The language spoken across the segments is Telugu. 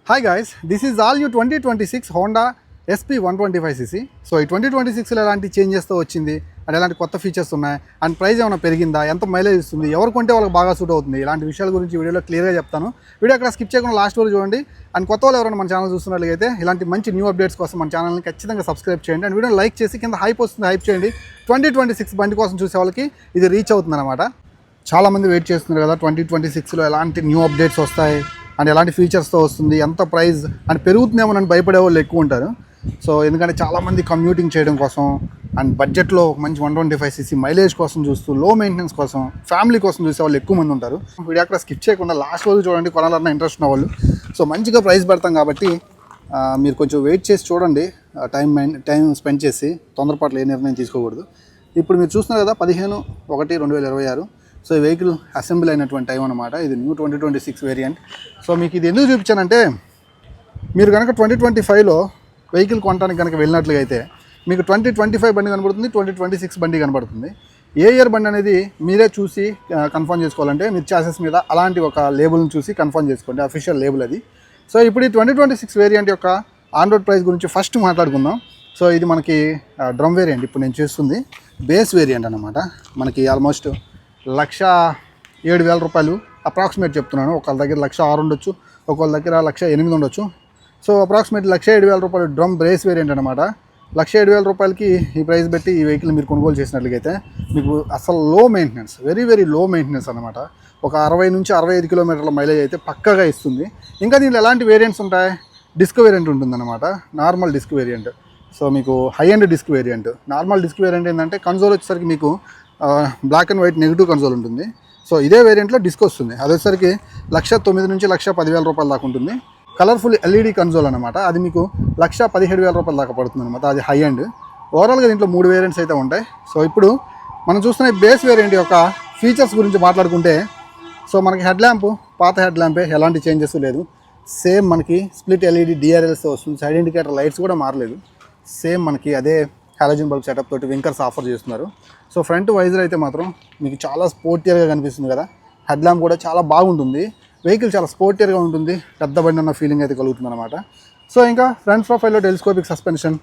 Hi guys, this is all new 2026 Honda SP 125cc. So ఈ 2026లో ఎలాంటి చేంజెస్తో వచ్చింది అండ్ ఎలాంటి కొత్త ఫీచర్స్ ఉన్నాయి అండ్ ప్రైస్ ఏమైనా పెరిగిందా, ఎంత మైలేజ్ ఇస్తుంది, ఎవరు కొంటే వాళ్ళకి బాగా సూట్ అవుతుంది, ఇలాంటి విషయాల గురించి వీడియోలో క్లియర్గా చెప్తాను. వీడియో అక్కడ స్కిప్ చేయకుండా లాస్ట్ వరకు చూడండి. అండ్ కొత్త వాళ్ళు ఎవరైనా మన ఛానల్ చూస్తున్నట్లయితే ఇలాంటి మంచి న్యూ అప్డేట్స్ కోసం మన ఛానల్ని ఖచ్చితంగా సబ్స్క్రైబ్ చేయండి అండ్ వీడియోని లైక్ చేసి కింద హైప్ వస్తుంది హైప్ చేయండి. 2026 బండి కోసం చూసే వాళ్ళకి ఇది రీచ్ అవుతుంది అనమాట. చాలామంది వెయిట్ చేస్తున్నారు కదా 2026లో ఎలాంటి న్యూ అప్డేట్స్ వస్తాయి అండ్ ఎలాంటి ఫీచర్స్తో వస్తుంది, ఎంత ప్రైస్ అండ్ పెరుగుతుందేమో అని భయపడే వాళ్ళు ఎక్కువ ఉంటారు. సో ఎందుకంటే చాలామంది కమ్యూటింగ్ చేయడం కోసం అండ్ బడ్జెట్లో మంచి 125cc మైలేజ్ కోసం చూస్తూ, లో మెయింటెనెన్స్ కోసం, ఫ్యామిలీ కోసం చూసే వాళ్ళు ఎక్కువ మంది ఉంటారు. వీడియో అక్కడ స్కిప్ చేయకుండా లాస్ట్ వరకు చూడండి, కొనాలన్న ఇంట్రెస్ట్ ఉన్న వాళ్ళు. సో మంచిగా ప్రైస్ పెడతాం కాబట్టి మీరు కొంచెం వెయిట్ చేసి చూడండి, టైం స్పెండ్ చేసి తొందరపాట్లు ఏ నిర్ణయం తీసుకోకూడదు. ఇప్పుడు మీరు చూస్తున్నారు కదా 15/1/2026. సో ఈ వెహికల్ అసెంబ్లీ అయినటువంటి టైం అనమాట. ఇది న్యూ 2026 వేరియంట్. సో మీకు ఇది ఎందుకు చూపించానంటే, మీరు కనుక 2025లో వెహికల్ కొనడానికి కనుక వెళ్ళినట్లుగా అయితే మీకు 2025 బండి కనబడుతుంది, 2026 బండి కనబడుతుంది. ఏ ఇయర్ బండి అనేది మీరే చూసి కన్ఫర్మ్ చేసుకోవాలంటే మీరు చాసెస్ మీద అలాంటి ఒక లేబుల్ని చూసి కన్ఫర్మ్ చేసుకోండి, అఫీషియల్ లేబుల్ అది. సో ఇప్పుడు ఈ 2026 వేరియంట్ యొక్క ఆన్ రోడ్ ప్రైస్ గురించి ఫస్ట్ మాట్లాడుకుందాం. సో ఇది మనకి డ్రమ్ వేరియంట్. ఇప్పుడు నేను చేస్తుంది బేస్ వేరియంట్ అనమాట. మనకి ఆల్మోస్ట్ 1,07,000 అప్రాక్సిమేట్ చెప్తున్నాను. ఒకళ్ళ దగ్గర 1,06,000 ఉండొచ్చు, ఒకళ్ళ దగ్గర 1,08,000 ఉండొచ్చు. So approximate 1,07,000 drum brace variant అనమాట. 1,07,000 ఈ ప్రైస్ పెట్టి ఈ వెహికల్ మీరు కొనుగోలు చేసినట్లయితే మీకు అసలు లో maintenance, very very low maintenance అనమాట. ఒక 60 నుంచి 65 కిలోమీటర్ల మైలేజ్ అయితే పక్కగా ఇస్తుంది. ఇంకా దీంట్లో ఎలాంటి వేరియంట్స్ ఉంటాయి, డిస్క్ వేరియంట్ ఉంటుందన్నమాట, నార్మల్ డిస్క్ వేరియంట్. సో మీకు high and disc variant. Normal disc variant ఏంటంటే కన్సోల్ వచ్చేసరికి మీకు black and white negative console ఉంటుంది. సో ఇదే వేరియంట్లో డిస్క్ వస్తుంది. అది వచ్చేసరికి 1,09,000 నుంచి 1,10,000 దాకా ఉంటుంది. కలర్ఫుల్ ఎల్ఈడి కన్సోల్ అనమాట. అది మీకు 1,17,000 దాకా పడుతుంది అనమాట. అది హై అండ్. ఓవరాల్గా దీంట్లో 3 వేరియంట్స్ అయితే ఉంటాయి. సో ఇప్పుడు మనం చూస్తున్న బేస్ వేరియంట్ యొక్క ఫీచర్స్ గురించి మాట్లాడుకుంటే, సో మనకి హెడ్ ల్యాంప్ పాత హెడ్ ల్యాంపే, ఎలాంటి చేంజెస్ లేదు. సేమ్ మనకి స్ప్లిట్ ఎల్ఈడి డిఆర్ఎల్స్తో వస్తుంది. సైడ్ ఇండికేటర్ లైట్స్ కూడా మారలేదు. సేమ్ మనకి అదే హాలోజన్ బల్బ్ సెటప్ తోటి వింకర్స్ ఆఫర్ చేస్తున్నారు. సో ఫ్రంట్ వైజర్ అయితే మాత్రం మీకు చాలా స్పోర్టియర్గా కనిపిస్తుంది కదా. హెడ్ ల్యాంప్ కూడా చాలా బాగుంటుంది. వెహికల్ చాలా స్పోర్టియర్గా ఉంటుంది, పెద్ద బండి అన్న ఫీలింగ్ అయితే కలుగుతుంది అనమాట. సో ఇంకా ఫ్రంట్ ప్రొఫైల్లో టెలిస్కోపిక్ సస్పెన్షన్,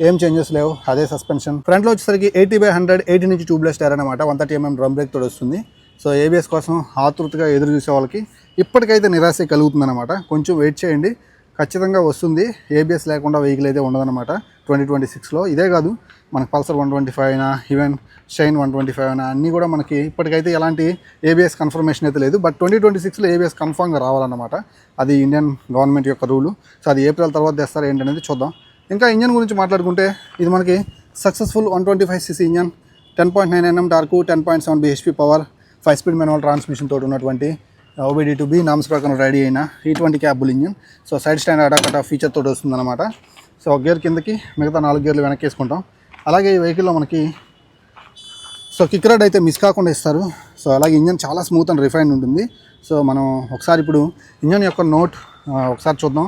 ఏం చేంజెస్ లేవు, అదే సస్పెన్షన్. ఫ్రంట్లో వచ్చేసరికి 80/100 80 నుంచి ట్యూబ్లెస్ టైర్ అనమాట. 130mm డ్రమ్ బ్రేక్ తోటి వస్తుంది. సో ఏబిఎస్ కోసం ఆతృతగా ఎదురు చూసే వాళ్ళకి ఇప్పటికైతే నిరాశ కలుగుతుంది అనమాట. కొంచెం వెయిట్ చేయండి, ఖచ్చితంగా వస్తుంది. ఏబిఎస్ లేకుండా వెహికల్ అయితే ఉండదన్నమాట 2026లో. ఇదే కాదు, మనకి పల్సర్ 125 అయినా, ఈవెన్ షైన్ 125 అయినా అన్నీ కూడా మనకి ఇప్పటికైతే ఎలాంటి ఏబిఎస్ కన్ఫర్మేషన్ అయితే లేదు. బట్ 2026లో ఏబిఎస్ కన్ఫర్మ్గా రావాలన్నమాట. అది ఇండియన్ గవర్నమెంట్ యొక్క రూలు. సో అది ఏప్రిల్ తర్వాత తెస్తారు ఏంటనేది చూద్దాం. ఇంకా ఇంజన్ గురించి మాట్లాడుకుంటే, ఇది మనకి successful 125cc engine, 10.9 Nm torque, 10.7 bhp power, 5 speed manual transmission తోటి ఉన్నటువంటి OBD2B నామ్స్ ప్రకారం రెడీ అయిన E20 capable engine. So side stand అడాకట ఫీచర్ తోటి వస్తుందన్నమాట. సో ఒక గేర్ కిందకి, మిగతా 4 గేర్లు వెనక్కి వేసుకుంటాం. అలాగే ఈ వెహికల్లో మనకి సో కిక్ రాడ్ అయితే మిస్ కాకుండా ఇస్తారు. సో అలాగే ఇంజన్ చాలా స్మూత్ అండ్ రిఫైన్డ్ ఉంటుంది. సో మనం ఒకసారి ఇప్పుడు ఇంజన్ యొక్క నోట్ ఒకసారి చూద్దాం.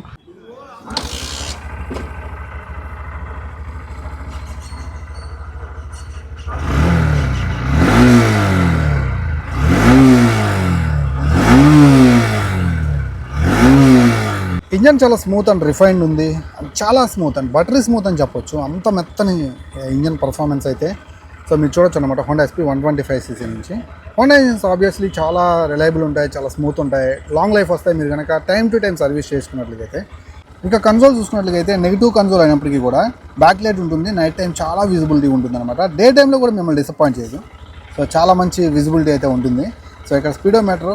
ఇంజన్ చాలా స్మూత్ అండ్ రిఫైన్డ్ ఉంది. చాలా స్మూత్ అండ్ బటరీ స్మూత్ అని చెప్పొచ్చు. అంత మెత్తని ఇంజన్ పర్ఫార్మెన్స్ అయితే సో మీరు చూడొచ్చు అనమాట హోండా SP 125cc నుంచి. హోండా ఇంజన్స్ ఆబ్వియస్లీ చాలా రిలయబుల్ ఉంటాయి, చాలా స్మూత్ ఉంటాయి, లాంగ్ లైఫ్ వస్తాయి మీరు కనుక టైం టు టైం సర్వీస్ చేసుకున్నట్లయితే. ఇంకా కన్సోల్ చూసుకున్నట్లయితే నెగిటివ్ కన్సోల్ అయినప్పటికీ కూడా బ్యాక్ లైట్ ఉంటుంది. నైట్ టైం చాలా విజిబిలిటీ ఉంటుంది అనమాట. డే టైంలో కూడా మిమ్మల్ని డిసప్పాయింట్ చేయదు. సో చాలా మంచి విజిబిలిటీ అయితే ఉంటుంది. సో ఇక్కడ స్పీడోమీటర్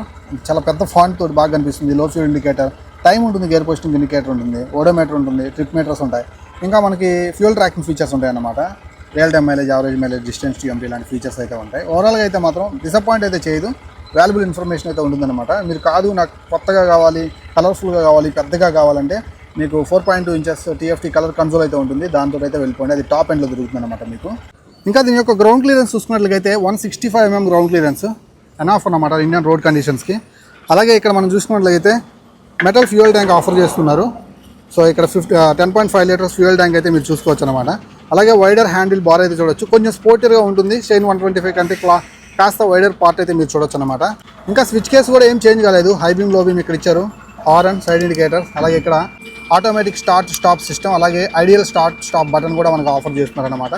చాలా పెద్ద ఫాంట్ తోటి బాగా కనిపిస్తుంది. లో ఫ్యూల్ ఇండికేటర్, టైం ఉంటుంది, గేర్ పోస్టింగ్ ఇండికేటర్ ఉంటుంది, ఓడోమీటర్ ఉంటుంది, ట్రిప్ మీటర్స్ ఉంటాయి. ఇంకా మనకి ఫ్యూల్ ట్రాకింగ్ ఫీచర్స్ ఉంటాయి అన్నమాట. Real time mileage, average mileage, distance TMT ఇలాంటి ఫీచర్స్ అయితే ఉంటాయి. ఓవరాల్గా అయితే మాత్రం డిసప్పాయింట్ అయితే చేయదు. వాల్యుబుల్ ఇన్ఫర్మేషన్ అయితే ఉంటుందన్నమాట. మీరు కాదు నాకు కొత్తగా కావాలి, కలర్ఫుల్గా కావాలి, పెద్దగా కావాలంటే మీకు 4.2 inches TFT కలర్ కన్సోల్ అయితే ఉంటుంది. దాంతో అయితే వెళ్ళిపోండి, అది టాప్ ఎండ్లో దొరుకుతుంది అనమాట మీకు. ఇంకా దీని యొక్క గ్రౌండ్ క్లియరెన్స్ చూసుకున్నట్లయితే 165mm గ్రౌండ్ క్లియరెన్స్ ఎనాఫ్ అన్నమాట ఇండియన్ రోడ్ కండిషన్స్కి. అలాగే ఇక్కడ మనం చూసుకున్నట్లయితే మెటల్ ఫ్యూయల్ ట్యాంక్ ఆఫర్ చేస్తున్నారు. సో ఇక్కడ 10.5 లీటర్స్ ఫ్యూయల్ ట్యాంక్ అయితే మీరు చూసుకోవచ్చు అనమాట. అలాగే వైడర్ హ్యాండిల్ బార్ అయితే చూడొచ్చు, కొంచెం స్పోర్టియర్గా ఉంటుంది. షైన్ 125 కంటే కాస్త వైడర్ పార్ట్ అయితే మీరు చూడొచ్చు అనమాట. ఇంకా స్విచ్ కేస్ కూడా ఏం చేంజ్ కాలేదు. హై బీమ్, లో బీమ్ ఇక్కడ ఇచ్చారు. హారన్, సైడ్ ఇండికేటర్, అలాగే ఇక్కడ ఆటోమేటిక్ స్టార్ట్ స్టాప్ సిస్టమ్, అలాగే ఐడియల్ స్టార్ట్ స్టాప్ బటన్ కూడా మనకు ఆఫర్ చేస్తున్నారు అనమాట.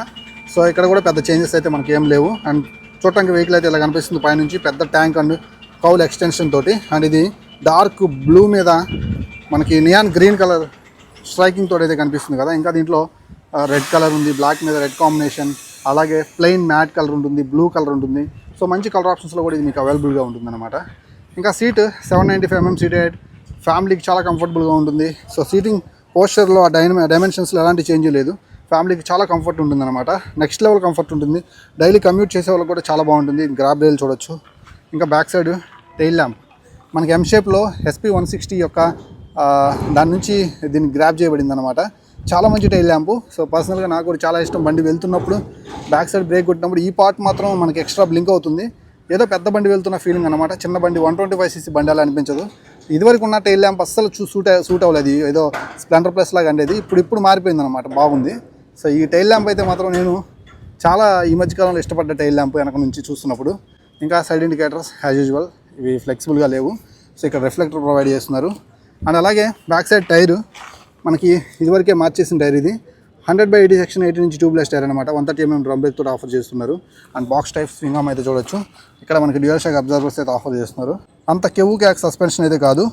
సో ఇక్కడ కూడా పెద్ద చేంజెస్ అయితే మనకి ఏం లేవు. అండ్ చూడటానికి వెహికల్ అయితే ఇలా కనిపిస్తుంది పైనుంచి, పెద్ద ట్యాంక్ అండ్ కౌల్ ఎక్స్టెన్షన్ తోటి. అండ్ ఇది డార్క్ బ్లూ మీద మనకి నియాన్ గ్రీన్ కలర్ స్ట్రైకింగ్ తోటి అయితే కనిపిస్తుంది కదా. ఇంకా దీంట్లో రెడ్ కలర్ ఉంది, బ్లాక్ మీద రెడ్ కాంబినేషన్, అలాగే ప్లెయిన్ మ్యాట్ కలర్ ఉంటుంది, బ్లూ కలర్ ఉంటుంది. సో మంచి కలర్ ఆప్షన్స్లో కూడా ఇది మీకు అవైలబుల్గా ఉంటుంది అనమాట. ఇంకా సీట్ 795mm సీట్ హైట్, ఫ్యామిలీకి చాలా కంఫర్టబుల్గా ఉంటుంది. సో సీటింగ్ పోస్చర్లో ఆ డైమెన్షన్స్లో ఎలాంటి చేంజ్ లేదు, ఫ్యామిలీకి చాలా కంఫర్ట్ ఉంటుంది అనమాట. నెక్స్ట్ లెవెల్ కంఫర్ట్ ఉంటుంది. డైలీ కమ్యూట్ చేసే వాళ్ళకి కూడా చాలా బాగుంటుంది. గ్రాబ్ రైల్ చూడొచ్చు. ఇంకా బ్యాక్ సైడ్ టెయిల్ ల్యాంప్ మనకి ఎం షేప్లో SP160 యొక్క దాని నుంచి దీన్ని గ్రాబ్ చేయబడింది అనమాట. చాలా మంచి టైల్ ల్యాంపు. సో పర్సనల్గా నాకు కూడా చాలా ఇష్టం. బండి వెళ్తున్నప్పుడు బ్యాక్ సైడ్ బ్రేక్ కొట్టినప్పుడు ఈ పార్ట్ మాత్రం మనకి ఎక్స్ట్రా బ్లింక్ అవుతుంది. ఏదో పెద్ద బండి వెళ్తున్న ఫీలింగ్ అనమాట. చిన్న బండి 125cc బండి అలా అనిపించదు. ఇదివరకు ఉన్న టైల్ ల్యాంప్ అస్సలు సూట్ అవ్వలేదు, ఏదో స్ప్లెండర్ ప్లస్ లాగా అండేది. ఇప్పుడు మారిపోయింది అనమాట, బాగుంది. సో ఈ టైల్ ల్యాంప్ అయితే మాత్రం నేను చాలా ఈ మధ్యకాలంలో ఇష్టపడ్డ టైల్ ల్యాంప్ వెనక నుంచి చూస్తున్నప్పుడు. ఇంకా సైడ్ ఇండికేటర్స్ యాజ్ యూజువల్, ఇవి ఫ్లెక్సిబుల్గా లేవు. సో ఇక్కడ రిఫ్లెక్టర్ ప్రొవైడ్ చేస్తున్నారు. అండ్ అలాగే బ్యాక్ సైడ్ టైరు మనకి ఇదివరకే మార్చేసిన టైర్ ఇది. 100/80 సెక్షన్ 18 ఇంచ్ ట్యూబ్లెస్ టైర్ అనమాట. 130mm డ్రమ్ బ్రేక్ తోటి ఆఫర్ చేస్తున్నారు. And box type swing arm అయితే చూడొచ్చు. ఇక్కడ మనకి డ్యూయల్ షాక్ అబ్జర్వర్స్ అయితే ఆఫర్ చేస్తున్నారు. అంత కెవ్వు క్యాక్ సస్పెన్షన్ అయితే కాదు.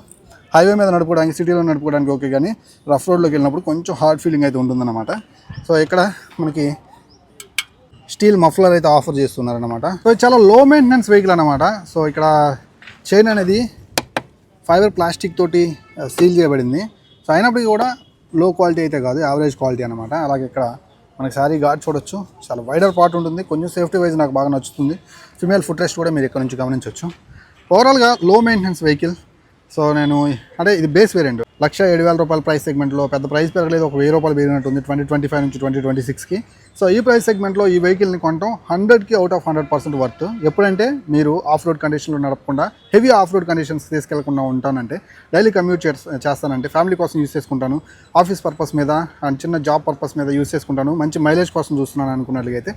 హైవే మీద నడుపుకోవడానికి, సిటీలో నడుపుకోవడానికి ఓకే, కానీ రఫ్ రోడ్లోకి వెళ్ళినప్పుడు కొంచెం హార్డ్ ఫీలింగ్ అయితే ఉంటుందన్నమాట. సో ఇక్కడ మనకి స్టీల్ మఫ్లర్ అయితే ఆఫర్ చేస్తున్నారు అనమాట. సో ఇది చాలా లో మెయింటెనెన్స్ వెహికల్ అనమాట. సో ఇక్కడ చైన్ అనేది ఫైబర్ ప్లాస్టిక్ తోటి సీల్ చేయబడింది. సో అయినప్పటికీ కూడా లో క్వాలిటీ అయితే కాదు, యావరేజ్ క్వాలిటీ అనమాట. అలాగే ఇక్కడ మనకి సారీ గార్డ్ చూడొచ్చు, చాలా వైడర్ పార్ట్ ఉంటుంది. కొంచెం సేఫ్టీ వైజ్ నాకు బాగా నచ్చుతుంది. ఫిమేల్ ఫుట్ రెస్ట్ కూడా మీరు ఇక్కడ నుంచి గమనించవచ్చు. ఓవరాల్గా లో మెయింటెనెన్స్ వెహికల్. సో నేను అంటే ఇది బేస్ వేరియంట్, 1,07,000 ప్రైస్ సెగ్మెంట్లో పెద్ద ప్రైస్ పెరగలేదు, ఒక ₹1,000 పెరిగినట్టుంది 2025 నుంచి 2026కి. సో ఈ ప్రైస్ సెగ్మెంట్లో ఈ వెహికల్ని కొనటం 100కి అవుట్ ఆఫ్ 100% వర్త్. ఎప్పుడంటే మీరు ఆఫ్ రోడ్ కండిషన్లో నడపకుండా, హెవీ ఆఫ్ రోడ్ కండిషన్స్ తీసుకెళ్లకుండా ఉంటానంటే, డైలీ కమ్యూట్ చేస్తానంటే, ఫ్యామిలీ కోసం యూస్ చేసుకుంటాను, ఆఫీస్ పర్పస్ మీద అండ్ చిన్న జాబ్ పర్పస్ మీద యూస్ చేసుకుంటాను, మంచి మైలేజ్ కోసం చూస్తున్నాను అనుకున్నట్లయితే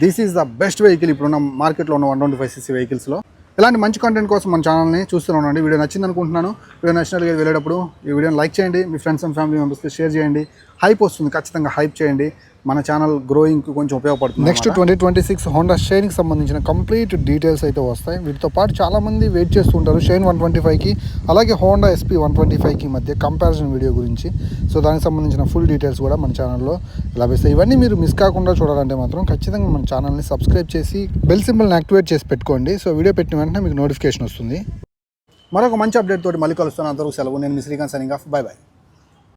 this is the best vehicle ఇప్పుడున్న మార్కెట్లో ఉన్న 125cc వెహికల్స్లో. ఇలాంటి మంచి కంటెంట్ కోసం మన ఛానల్ని చూస్తూనే ఉండండి. వీడియో నచ్చింది అనుకుంటున్నాను. వీడియో నచ్చినట్లయితే వెళ్ళేటప్పుడు ఈ వీడియోని లైక్ చేయండి, మీ ఫ్రెండ్స్ అండ్ ఫ్యామిలీ మెంబర్స్కి షేర్ చేయండి. హైప్ వస్తుంది, ఖచ్చితంగా హైప్ చేయండి. మన ఛానల్ గ్రోయింగ్కి కొంచెం ఉపయోగపడుతుంది. నెక్స్ట్ 2026 హోండా షైన్కి సంబంధించిన కంప్లీట్ డీటెయిల్స్ అయితే వస్తాయి. వీటితో పాటు చాలామంది వెయిట్ చేస్తూ ఉంటారు షైన్ 125కి అలాగే హోండా SP125కి మధ్య కంపారిజన్ వీడియో గురించి. సో దానికి సంబంధించిన ఫుల్ డీటెయిల్స్ కూడా మన ఛానల్లో లభిస్తాయి. ఇవన్నీ మీరు మిస్ కాకుండా చూడాలంటే మాత్రం ఖచ్చితంగా మన ఛానల్ని సబ్స్క్రైబ్ చేసి బెల్ సింబల్ని యాక్టివేట్ చేసి పెట్టుకోండి. సో వీడియో పెట్టిన వెంటనే మీకు నోటిఫికేషన్ వస్తుంది. మరొక మంచి అప్డేట్ తోటి మళ్ళీ కలుస్తాను. అందరూ సెలవు. నేను మీ Srikanth signing off. Bye by.